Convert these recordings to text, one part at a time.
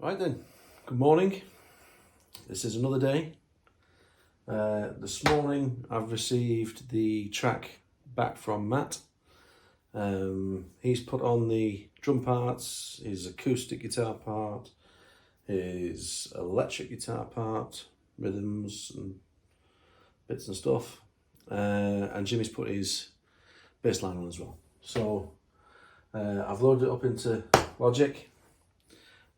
Right then, good morning. This is another day. This morning I've received the track back from Matt. He's put on the drum parts, his acoustic guitar part, his electric guitar part, rhythms and bits and stuff. And Jimmy's put his bass line on as well. So I've loaded it up into Logic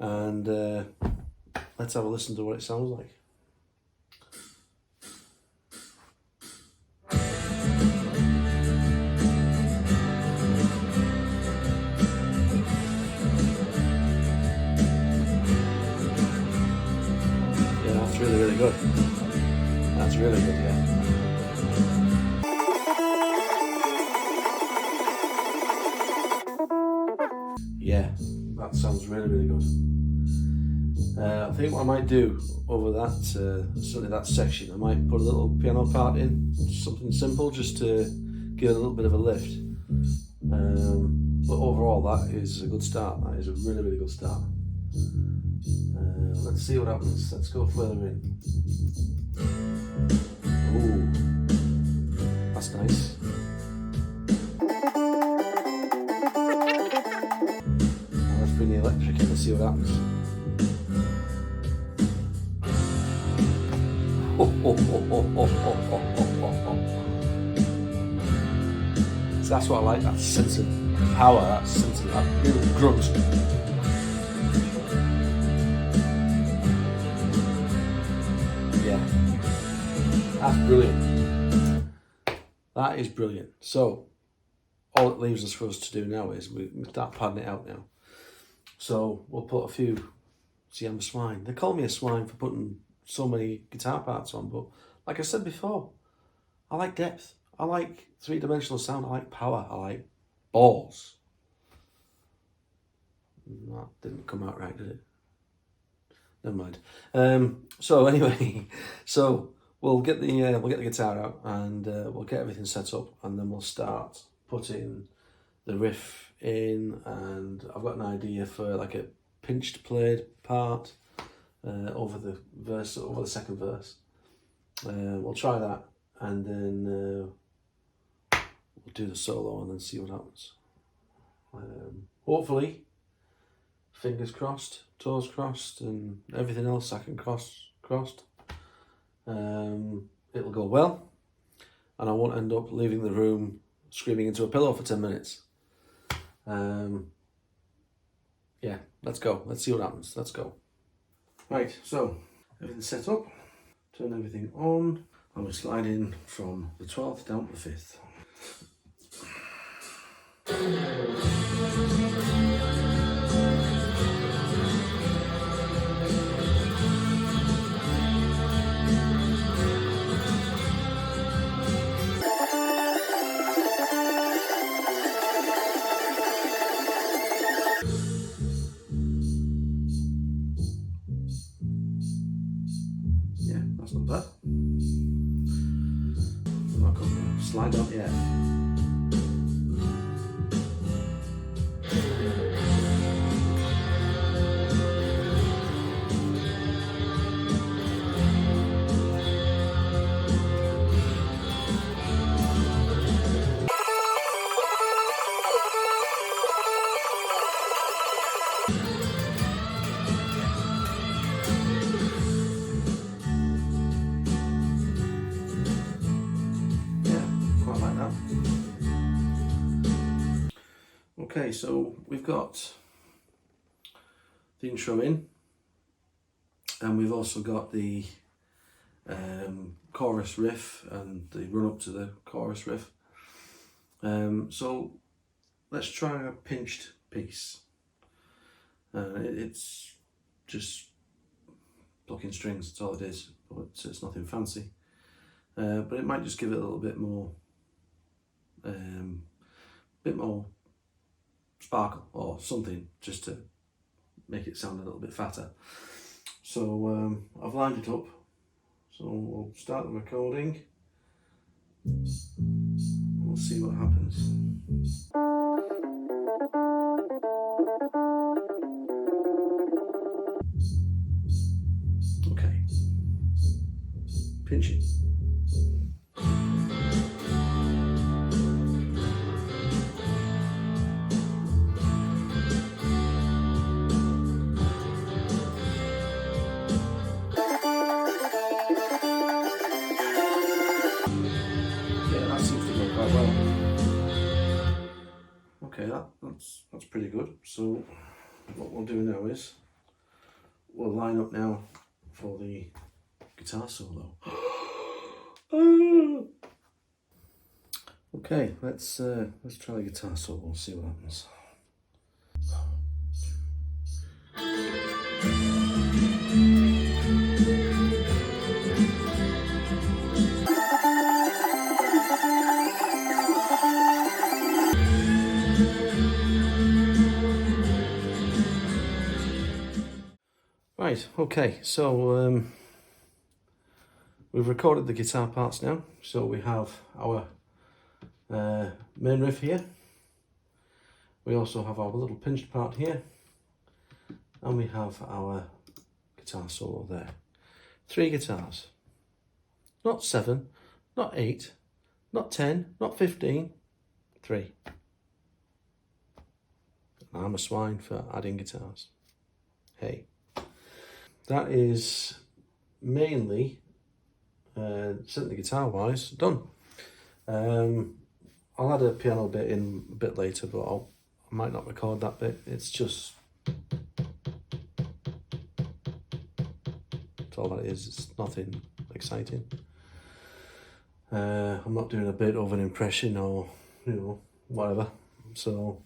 and let's have a listen to what it sounds like. Yeah, that's really good. That's really good, yeah. Yeah, that sounds really good. I think what I might do over that, certainly that section, I might put a little piano part in, something simple, just to give it a little bit of a lift. But overall, that is a good start. That is a really good start. Let's see what happens. Let's go further in. Ooh, that's nice. Let's bring the electric in and see what happens. So that's what I like, that sense of power, that sense of that real grunt. Yeah, that's brilliant. That is brilliant. So all it leaves us for us to do now is we start padding it out now. So we'll put a few, see, I'm a swine. They call me a swine for putting so many guitar parts on, but like I said before, I like depth. I like three-dimensional sound. I like power. I like balls. That didn't come out right, did it? Never mind. So anyway, so we'll get the guitar out and we'll get everything set up, and then we'll start putting the riff in. And I've got an idea for like a pinched played part over the second verse. We'll try that, and then we'll do the solo and then see what happens. Hopefully, fingers crossed, toes crossed, and everything else I can crossed. It'll go well, and I won't end up leaving the room screaming into a pillow for 10 minutes. Yeah, let's go. Let's see what happens. Let's go. Right, so everything's set up. Turn everything on, and we're sliding from the 12th down to the 5th. Yeah, that's not bad. I'll come slide out, yeah. Okay, so we've got the intro in, and we've also got the chorus riff and the run up to the chorus riff. So let's try a pinched piece. It's just plucking strings, that's all it is, but it's nothing fancy. But it might just give it a little bit more sparkle or something, just to make it sound a little bit fatter. So I've lined it up, so we'll start the recording and we'll see what happens. pinch it. Yeah, that seems to go quite well. Okay, that's pretty good. So what we'll do now is we'll line up now for the guitar solo. Okay, let's try the guitar solo and see what happens. Right, okay, so we've recorded the guitar parts now, so we have our main riff here. We also have our little pinched part here, and we have our guitar solo there. 3 guitars. Not 7, not 8, not 10, not 15, 3. I'm a swine for adding guitars. Hey. That is mainly, certainly guitar-wise, done. I'll add a piano bit in a bit later, but I might not record that bit. It's just... that's all that is. It's nothing exciting. I'm not doing a bit of an impression or, you know, whatever. So,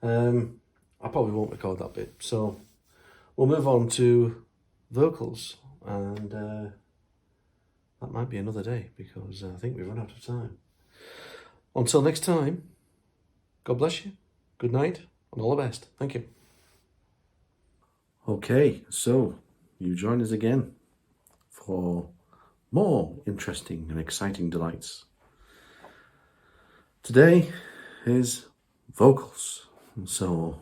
I probably won't record that bit. So, we'll move on to vocals, and that might be another day because I think we've run out of time. Until next time, God bless you, good night, and all the best. Thank you. Okay, so you join us again for more interesting and exciting delights. Today is vocals, so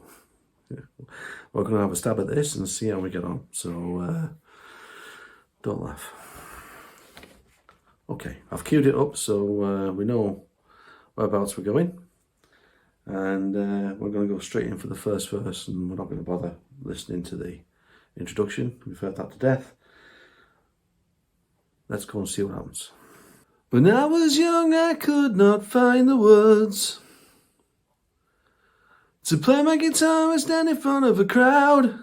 we're going to have a stab at this and see how we get on. So don't laugh. Okay, I've queued it up so we know whereabouts we're going, and we're going to go straight in for the first verse, and we're not going to bother listening to the introduction. We've heard that to death. Let's go and see what happens. When I was young, I could not find the words to play my guitar and stand in front of a crowd,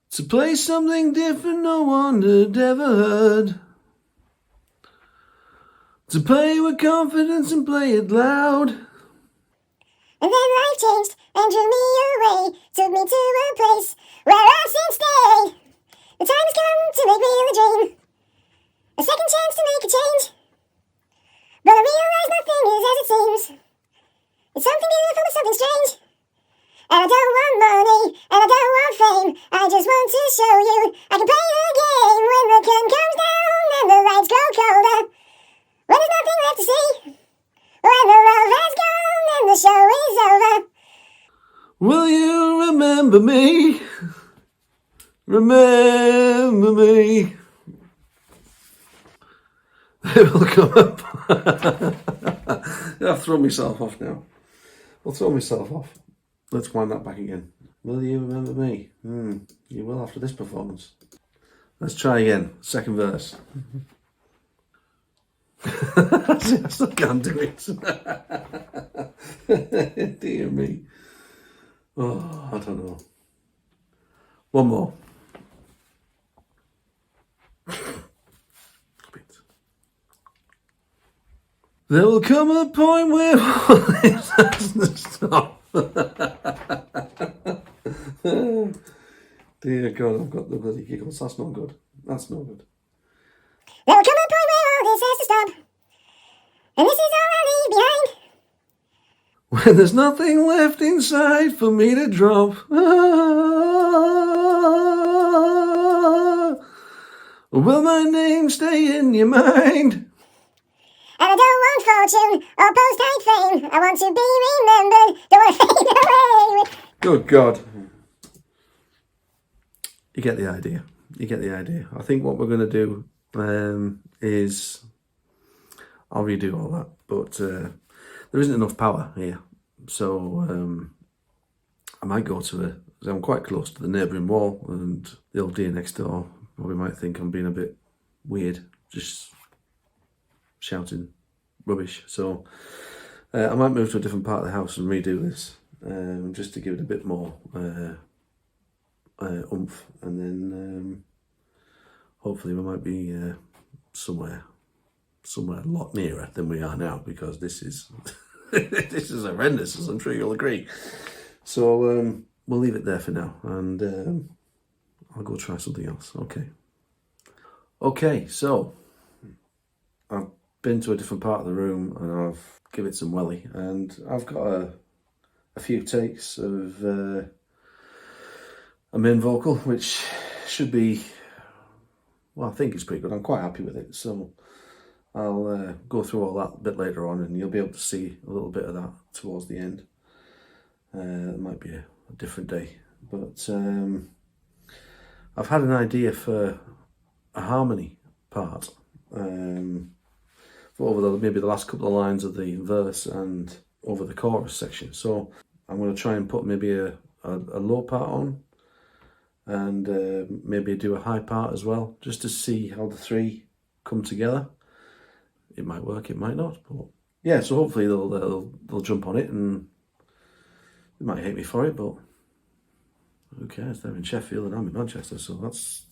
to play something different no one had ever heard, to play with confidence and play it loud. And then life changed and drew me away, took me to a place where I should stay. The time has come to make real a dream, a second chance to make a change. But I realize nothing is as it seems. It's something beautiful but something strange. And I don't want money, and I don't want fame. I just want to show you I can play the game. When the curtain comes down and the lights grow colder, when there's nothing left to see, when the love has gone and the show is over. Will you remember me? Remember me. They will come up. I've thrown myself off now. I'll throw myself off. Let's wind that back again. Will you remember me? You will after this performance. Let's try again. Second verse. I still can't do it. Dear me. Oh, I don't know. One more. There will come a point where this has to stop. Dear God, I've got the bloody giggles. That's not good. That's no good. There will come a point where all this has to stop, and this is all I leave behind. When there's nothing left inside for me to drop. Will my name stay in your mind? And I don't want fortune or post-high fame. I want to be remembered. Don't want to fade away. Good God. You get the idea. you get the idea. I think what we're going to do is I'll redo all that, but there isn't enough power here, so I might go to I'm quite close to the neighbouring wall, and the old dear next door probably might think I'm being a bit weird, just shouting rubbish. So I might move to a different part of the house and redo this, just to give it a bit more oomph, and then hopefully we might be somewhere a lot nearer than we are now, because this is this is horrendous, as I'm sure you'll agree. So we'll leave it there for now, and I'll go try something else. Okay, so I've been to a different part of the room and I've given it some welly, and I've got a few takes of a main vocal, which should be, well, I think it's pretty good. I'm quite happy with it, so I'll go through all that a bit later on, and you'll be able to see a little bit of that towards the end. It might be a different day, but I've had an idea for a harmony part for over maybe the last couple of lines of the verse and over the chorus section. So I'm going to try and put maybe a low part on, and maybe do a high part as well, just to see how the three come together. It might work, it might not, but yeah. So hopefully they'll jump on it, and they might hate me for it, but who cares? They're in Sheffield and I'm in Manchester, so that's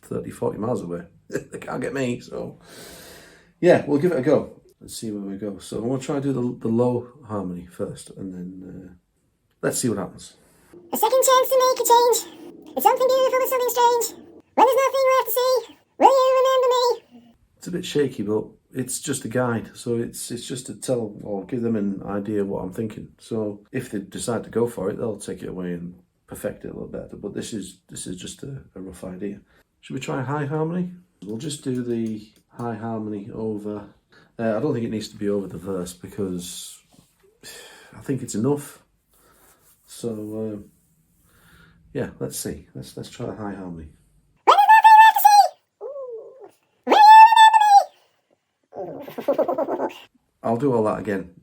30-40 miles away. They can't get me, so yeah, we'll give it a go. Let's see where we go. So I'm going to try and do the low harmony first, and then let's see what happens. A second chance to make a change. It's something beautiful and something strange. When there's nothing left to see, will you remember me? It's a bit shaky, but it's just a guide, so it's just to tell or give them an idea of what I'm thinking. So if they decide to go for it, they'll take it away and perfect it a little better. But this is just a rough idea. Should we try high harmony? We'll just do the high harmony over. I don't think it needs to be over the verse, because I think it's enough. So yeah, let's see. Let's try the high harmony. I'll do all that again.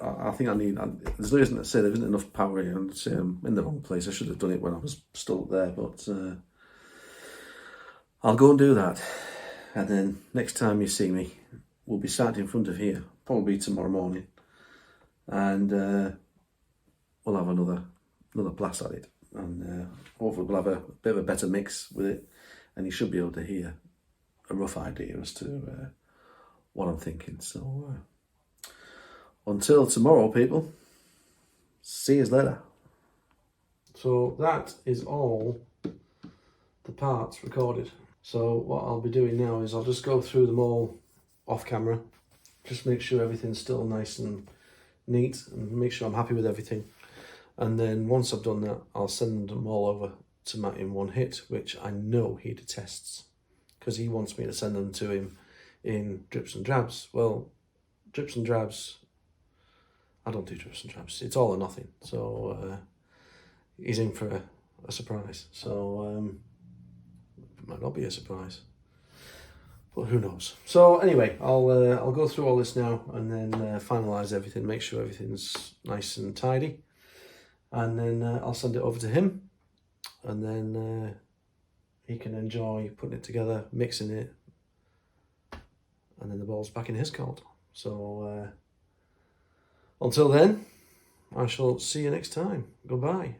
I think there's no reason to say there isn't enough power here, and say I'm in the wrong place. I should have done it when I was still up there, but I'll go and do that. And then next time you see me, we'll be sat in front of here, probably tomorrow morning, and we'll have another blast at it, and hopefully we'll have a bit of a better mix with it, and you should be able to hear a rough idea as to what I'm thinking. So until tomorrow, people, see you later. So that is all the parts recorded. So what I'll be doing now is I'll just go through them all off camera, just make sure everything's still nice and neat, and make sure I'm happy with everything. And then once I've done that, I'll send them all over to Matt in one hit, which I know he detests, because he wants me to send them to him in drips and drabs. Well, drips and drabs, I don't do drips and drabs. It's all or nothing. So he's in for a surprise. So it might not be a surprise, but who knows. So anyway, I'll go through all this now, and then finalise everything, make sure everything's nice and tidy, and then I'll send it over to him, and then he can enjoy putting it together, mixing it, and then the ball's back in his court. So until then, I shall see you next time. Goodbye.